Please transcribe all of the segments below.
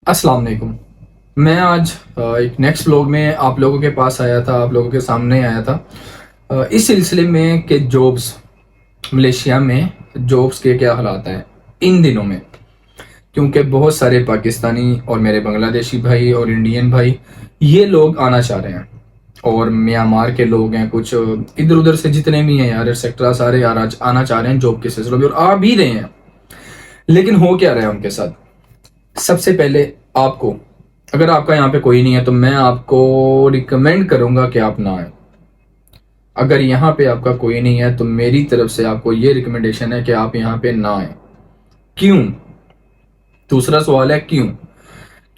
السلام علیکم۔ میں آج ایک نیکسٹ ولاگ میں آپ لوگوں کے پاس آیا تھا، آپ لوگوں کے سامنے آیا تھا اس سلسلے میں کہ جابس ملیشیا میں جابس کے کیا حالات ہیں ان دنوں میں، کیونکہ بہت سارے پاکستانی اور میرے بنگلہ دیشی بھائی اور انڈین بھائی یہ لوگ آنا چاہ رہے ہیں، اور میانمار کے لوگ ہیں، کچھ ادھر ادھر سے جتنے بھی ہیں یار سیکٹر سارے آنا چاہ رہے ہیں جاب کے سلسلے میں، اور آ بھی رہے ہیں۔ لیکن ہو کیا رہا ہے ان کے ساتھ؟ سب سے پہلے آپ کو، اگر آپ کا یہاں پہ کوئی نہیں ہے تو میں آپ کو ریکمینڈ کروں گا کہ آپ نہ آئیں۔ اگر یہاں پہ آپ کا کوئی نہیں ہے تو میری طرف سے آپ کو یہ ریکمینڈیشن ہے کہ آپ یہاں پہ نہ آئیں۔ کیوں؟ دوسرا سوال ہے کیوں؟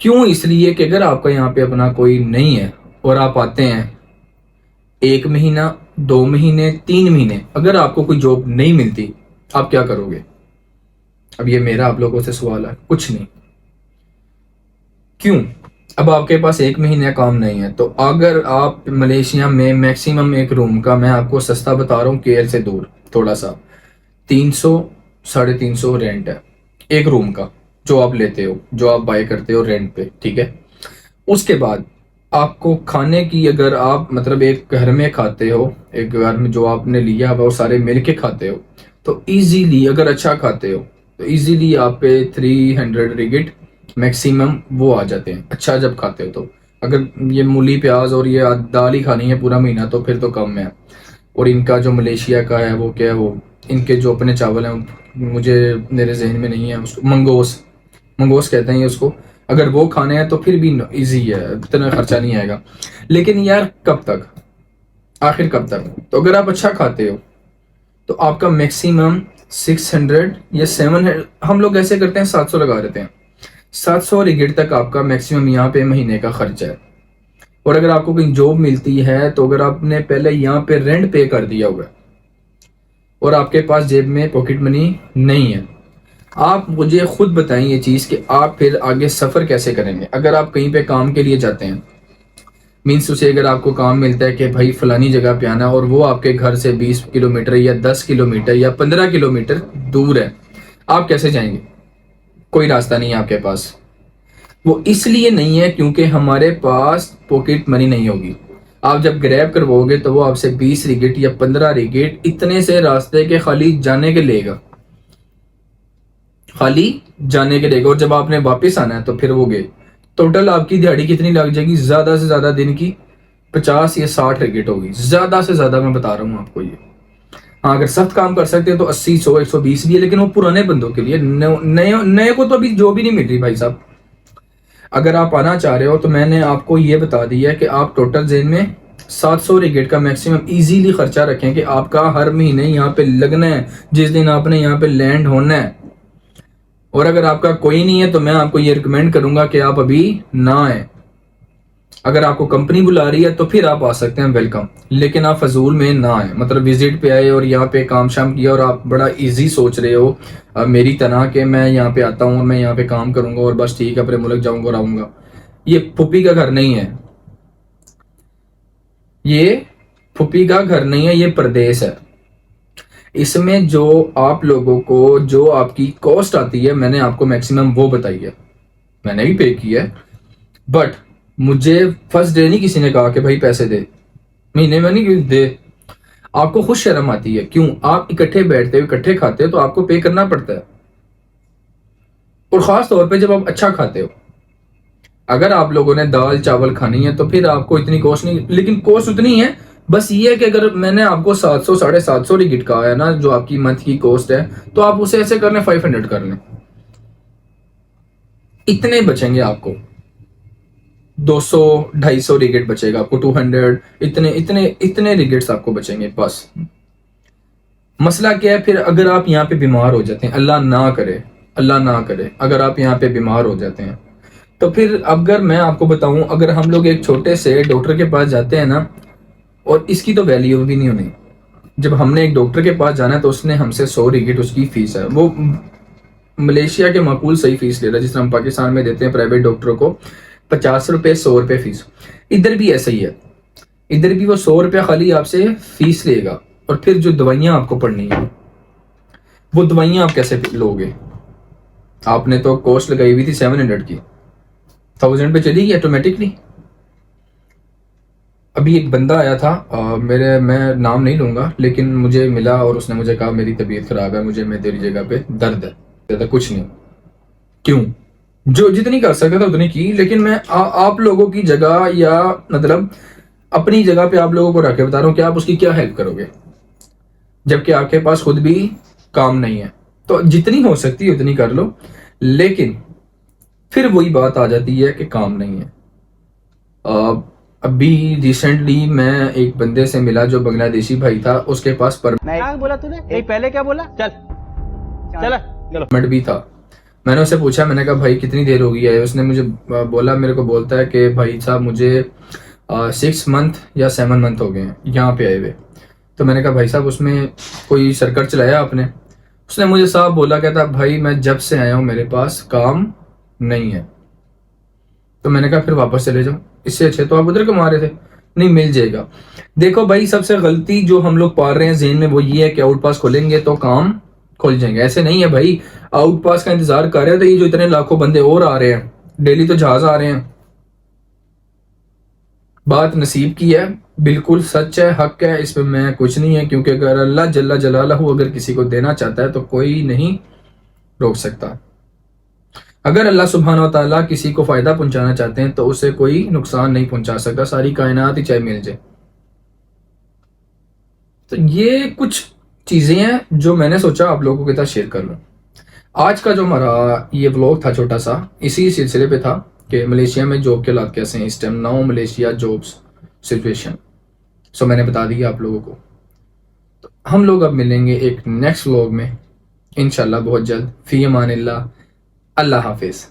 کیوں اس لیے کہ اگر آپ کا یہاں پہ اپنا کوئی نہیں ہے اور آپ آتے ہیں 1 مہینہ 2 مہینے 3 مہینے، اگر آپ کو کوئی جاب نہیں ملتی آپ کیا کرو گے؟ اب یہ میرا آپ لوگوں سے سوال ہے، کچھ نہیں۔ کیوں؟ اب آپ کے پاس 1 مہینہ کام نہیں ہے تو اگر آپ ملیشیا میں میکسیمم ایک روم کا، میں آپ کو سستا بتا رہا ہوں KL سے دور تھوڑا سا، 300 350 رینٹ ہے ایک روم کا، جو آپ لیتے ہو، جو آپ بائی کرتے ہو رینٹ پہ، ٹھیک ہے؟ اس کے بعد آپ کو کھانے کی، اگر آپ مطلب ایک گھر میں کھاتے ہو، ایک گھر میں جو آپ نے لیا وہ سارے مل کے کھاتے ہو، تو ایزیلی اگر اچھا کھاتے ہو تو ایزیلی آپ پہ 300 رگٹ میکسیمم وہ آ جاتے ہیں، اچھا جب کھاتے ہو تو۔ اگر یہ مولی پیاز اور یہ دال ہی کھانی ہے پورا مہینہ تو پھر تو کم ہے۔ اور ان کا جو ملیشیا کا ہے وہ کیا ہے، وہ ان کے جو اپنے چاول ہیں، مجھے میرے ذہن میں نہیں ہے، اس کو منگوس کہتے ہیں اس کو، اگر وہ کھانے ہیں تو پھر بھی ایزی ہے، اتنا خرچہ نہیں آئے گا۔ لیکن یار کب تک، آخر کب تک؟ تو اگر آپ اچھا کھاتے ہو تو آپ کا میکسیمم 600 یا 700، ہم لوگ ایسے کرتے ہیں 700 لگا دیتے ہیں، 700 رگٹ تک آپ کا میکسیمم یہاں پہ مہینے کا خرچہ ہے۔ اور اگر آپ کو کوئی جاب ملتی ہے تو اگر آپ نے پہلے یہاں پہ رینٹ پے کر دیا ہوگا اور آپ کے پاس جیب میں پاکٹ منی نہیں ہے، آپ مجھے خود بتائیں یہ چیز کہ آپ پھر آگے سفر کیسے کریں گے؟ اگر آپ کہیں پہ کام کے لیے جاتے ہیں، مینس اسے اگر آپ کو کام ملتا ہے کہ بھائی فلانی جگہ پہ آنا، اور وہ آپ کے گھر سے 20 کلومیٹر یا 10 کلومیٹر یا 15 کلومیٹر دور ہے، آپ کیسے جائیں گے؟ کوئی راستہ نہیں ہے آپ کے پاس۔ وہ اس لیے نہیں ہے کیونکہ ہمارے پاس پاکٹ منی نہیں ہوگی۔ آپ جب گریب کرواؤ گے تو وہ آپ سے 20 رگٹ یا 15 رگٹ اتنے سے راستے کے خالی جانے کے لے گا، خالی جانے کے لے گا، اور جب آپ نے واپس آنا ہے تو پھر وہ گئے۔ ٹوٹل آپ کی دیہڑی کتنی لگ جائے گی؟ زیادہ سے زیادہ دن کی 50 یا 60 رگٹ ہوگی، زیادہ سے زیادہ میں بتا رہا ہوں آپ کو یہ۔ ہاں اگر سخت کام کر سکتے ہیں تو 80 100 120 بھی ہے، لیکن وہ پرانے بندوں کے لیے، نئے کو تو ابھی جو بھی نہیں مل رہی بھائی صاحب۔ اگر آپ آنا چاہ رہے ہو تو میں نے آپ کو یہ بتا دیا کہ آپ ٹوٹل ذہن میں 700 رگٹ کا میکسیمم ایزیلی خرچہ رکھیں کہ آپ کا ہر مہینے یہاں پہ لگنا ہے جس دن آپ نے یہاں پہ لینڈ ہونا ہے۔ اور اگر آپ کا کوئی نہیں ہے تو میں آپ کو یہ ریکمینڈ کروں گا کہ آپ ابھی نہ آئیں۔ اگر آپ کو کمپنی بلا رہی ہے تو پھر آپ آ سکتے ہیں، ویلکم، لیکن آپ فضول میں نہ آئیں، مطلب وزٹ پہ آئے اور یہاں پہ کام شام کیا اور آپ بڑا ایزی سوچ رہے ہو میری طرح کہ میں یہاں پہ آتا ہوں اور میں یہاں پہ کام کروں گا اور بس ٹھیک ہے اپنے ملک جاؤں گا اور آؤں گا۔ یہ پھپھی کا گھر نہیں ہے، یہ پھپھی کا گھر نہیں ہے، یہ پردیس ہے۔ اس میں جو آپ لوگوں کو جو آپ کی کاسٹ آتی ہے میں نے آپ کو میکسیمم وہ بتائی ہے، میں نے بھی پے کی ہے، بٹ مجھے فرسٹ ڈے نہیں کسی نے کہا کہ بھائی پیسے دے، مہینے میں نہیں دے۔ آپ کو خود شرم آتی ہے، کیوں؟ آپ اکٹھے بیٹھتے ہو اکٹھے کھاتے ہو تو آپ کو پے کرنا پڑتا ہے، اور خاص طور پہ جب آپ اچھا کھاتے ہو۔ اگر آپ لوگوں نے دال چاول کھانی ہے تو پھر آپ کو اتنی کوسٹ نہیں، لیکن کوسٹ اتنی ہے بس یہ ہے کہ اگر میں نے آپ کو 700 750 رگٹ کہا ہے نا جو آپ کی منتھ کی کوسٹ ہے، تو آپ اسے ایسے کر لیں 500 کر لیں، اتنے بچیں گے آپ کو، 200 250 رگٹ بچے گا آپ کو، 200، اتنے رگٹس آپ کو بچیں گے بس۔ مسئلہ کیا ہے پھر؟ اگر آپ یہاں پہ بیمار ہو جاتے ہیں، اللہ نہ کرے، اللہ نہ کرے، اگر آپ یہاں پہ بیمار ہو جاتے ہیں تو پھر اگر میں آپ کو بتاؤں، اگر ہم لوگ ایک چھوٹے سے ڈاکٹر کے پاس جاتے ہیں نا، اور اس کی تو ویلیو بھی نہیں ہونی، جب ہم نے ایک ڈاکٹر کے پاس جانا ہے تو اس نے ہم سے 100 رگٹ اس کی فیس ہے، وہ ملیشیا کے معقول صحیح فیس لے رہا ہے جس طرح ہم پاکستان میں دیتے ہیں پرائیویٹ ڈاکٹروں کو 50 روپے 100 روپے فیس، ادھر بھی ایسا ہی ہے، ادھر بھی وہ 100 روپے خالی آپ سے فیس لے گا، اور پھر جو دوائیاں آپ کو پڑھنی ہیں وہ دوائیاں آپ کیسے لو گے؟ آپ نے تو کوسٹ لگائی ہوئی تھی 700 کی، 1000 پہ چلی گئی آٹومیٹکلی. ابھی ایک بندہ آیا تھا میں نام نہیں لوں گا، لیکن مجھے ملا اور اس نے مجھے کہا میری طبیعت خراب ہے، مجھے میری جگہ پہ درد ہے. زیادہ کچھ نہیں. کیوں؟ جو جتنی کر سکتا تھا اتنی کی، لیکن میں آپ لوگوں کی جگہ یا مطلب اپنی جگہ پہ آپ لوگوں کو رکھ کے بتا رہا ہوں کہ آپ اس کی کیا ہیلپ کرو گے جبکہ آپ کے پاس خود بھی کام نہیں ہے. تو جتنی ہو سکتی ہے اتنی کر لو، لیکن پھر وہی بات آ جاتی ہے کہ کام نہیں ہے. ابھی ریسنٹلی میں ایک بندے سے ملا جو بنگلہ دیشی بھائی تھا، اس کے پاس بولا تو نے پہلے کیا بولا؟ پرمٹ بھی تھا. میں نے اسے پوچھا، میں نے کہا بھائی کتنی دیر ہو گئی ہے؟ اس نے مجھے بولا، میرے کو بولتا ہے کہ بھائی صاحب مجھے 6 منتھ یا 7 منتھ ہو گئے ہیں یہاں پہ آئے ہوئے. تو میں نے کہا بھائی صاحب اس میں کوئی سرکٹ چلایا آپ نے؟ اس نے مجھے صاحب بولا، کہتا بھائی میں جب سے آیا ہوں میرے پاس کام نہیں ہے. تو میں نے کہا پھر واپس چلے جاؤ، اس سے اچھے تو آپ ادھر کما رہے تھے. نہیں مل جائے گا. دیکھو بھائی، سب سے غلطی جو ہم لوگ پال رہے ہیں ذہن میں وہ یہ ہے کہ آؤٹ پاس کھولیں گے تو کام کھل جائیں گے. ایسے نہیں ہے بھائی. آؤٹ پاس کا انتظار کر رہے ہیں تو یہ جو اتنے لاکھوں بندے اور آ رہے ہیں ڈیلی، تو جہاز آ رہے ہیں. بات نصیب کی ہے، بالکل سچ ہے، حق ہے، اس پہ میں کچھ نہیں ہے، کیونکہ اگر اللہ جل جلالہ اگر کسی کو دینا چاہتا ہے تو کوئی نہیں روک سکتا. اگر اللہ سبحانہ و تعالیٰ کسی کو فائدہ پہنچانا چاہتے ہیں تو اسے کوئی نقصان نہیں پہنچا سکتا، ساری کائنات ہی چاہے مل جائے. تو یہ کچھ چیزیں ہیں جو میں نے سوچا آپ لوگوں کے ساتھ شیئر کر لوں. آج کا جو ہمارا یہ ولاگ تھا چھوٹا سا، اسی سلسلے پہ تھا کہ ملیشیا میں جاب کے حالات کیسے ہیں اس time. Now Malaysia jobs situation. So میں نے بتا دیا آپ لوگوں کو. تو ہم لوگ اب ملیں گے ایک نیکسٹ ولاگ میں انشاءاللہ بہت جلد. فی امان اللہ. اللہ حافظ.